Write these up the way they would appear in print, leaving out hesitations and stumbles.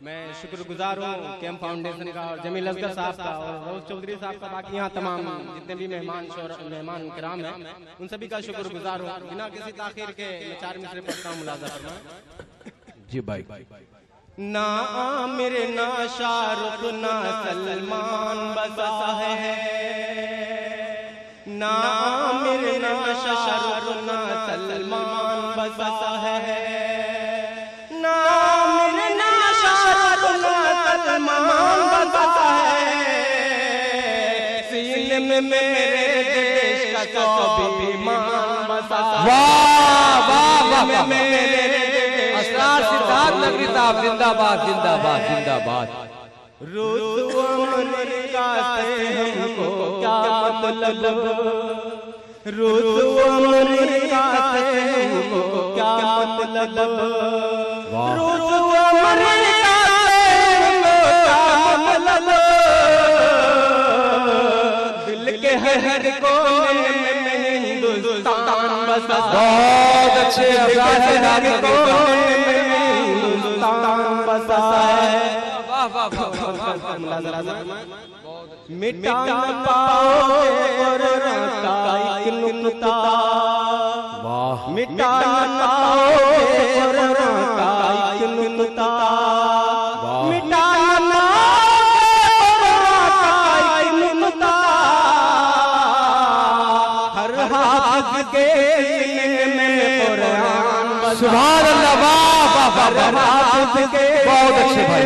मैं शुक्रगुजार हूँ कैंप फाउंडेशन का और जमील असगर साहब का और रोज चौधरी साहब का, बाकी यहाँ तमाम जितने भी मेहमान किराम हैं उन सभी का शुक्रगुजार हूँ। बिना किसी ताखीर के मैं 4 मिसरे पढ़ता हूँ मुलाजा फरमाएं। जी भाई। ना आमिर ना शाहरुख ना सलमान बसा है, ना आमिर ना शाहरुख ना सलमान बसा है, ना आमिर ना शाहरुख ना सलमान बसा है, सीने में मेरे देश का स्वाभिमान बसा है। वाह वाह वाह मेरे असरार सिद्धार्थ नगरी साहब जिंदाबाद जिंदाबाद जिंदाबाद। रुतु अमेरिका से हमको क्या मतलब, रुतु अमेरिका से हमको क्या मतलब, रुतु अमेरिका से हमको क्या मतलब, दिल के हर कोने में हिंदुस्तान बसा। बहुत अच्छे असरार सिद्धार्थ नगरी बसा है। वाह वाह वाह मिटा न पाओगे कोरोना का एक नुक्ता, वाह मिटा न पाओगे कोरोना का एक नुक्ता, मिटा न पाओगे कोरोना का एक नुक्ता, हर हाथ के सीने में कुरान बसा। सुभान अल्लाह। वाह वाह वाह बहुत अच्छे भाई।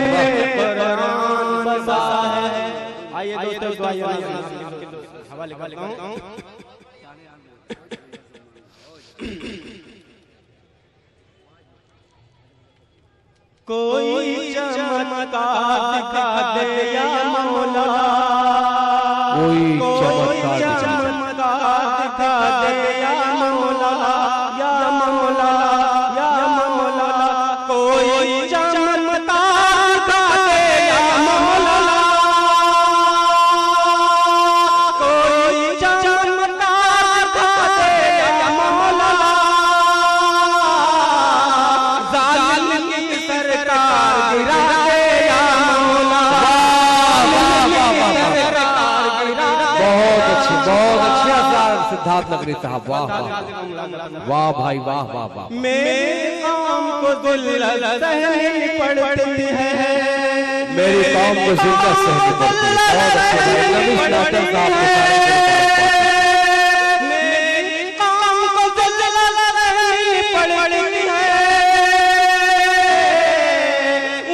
कुरान बसा है। आइए दोस्तों हवाले करता हूं। कोई चमत्कार दिखा दे या मौला, कोई चमत्कार दिखा दे या मौला, या मौला या मौला, कोई चमत्कार दिखा दे या मौला, कोई चमत्कार दिखा दे या मौला, जालिम की सरकार गिरा दे या मौला, बहुत अच्छे असरार सिद्धार्थ नगरी साहब। वाह वाह वाह भाई वाह वाह वाह। मेरे कौम को दुल्हन सहनी पड़ती है, मेरी कौम को जिंदा सहनी पड़ती है। बहुत अच्छे भाई नवीश डॉक्टर साहब के सारे मेरी कौम को दुल्हन सहनी पड़ती है,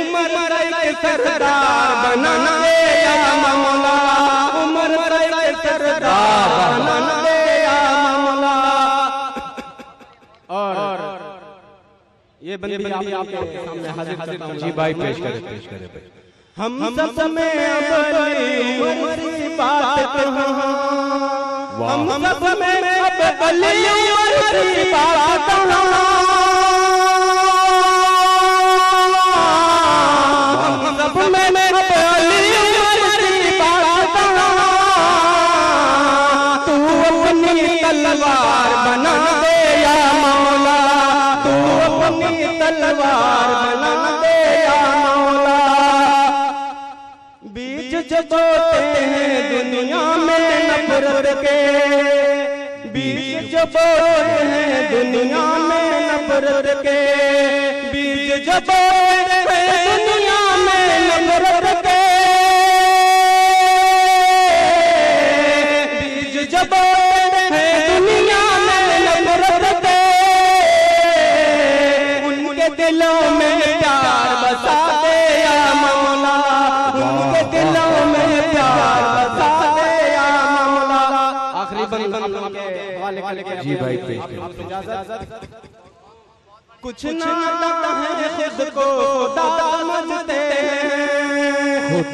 उम्र के सरदार बनाना दे या मौला, उम्र के सरदार बनाना दे या मौला। और ये बंदी आपके सामने हाजिर करता हूं। जी भाई पेश करे भाई। हम सब में अबली उम्र की बात कहां, हम सब में अबली उम्र की बात कहां, हम सब में अबली उम्र की बात कहां, तू अपनी तलवार बना दे या मौला, तू अपनी तलवार बना दे या मौला। बीज जो बोते हैं दुनिया में नफरत के, बीज जो बोते हैं दुनिया में नफरत के, बीज जो बोते हैं दुनिया में नफरत के, बीज जो बोते हैं दुनिया में नफरत के, उनके दिलों में प्यार बसा दे या मौला, उनके दिलों में प्यार बसा दे या मौला। आखिरी बंद के हवाले करके जी भाई पेश करें। कुछ ना आता है खुद को खुदा समझते हैं,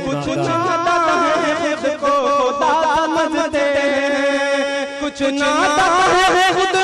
कुछ ना आता है खुद को खुदा समझते हैं, कुछ ना आता है खुद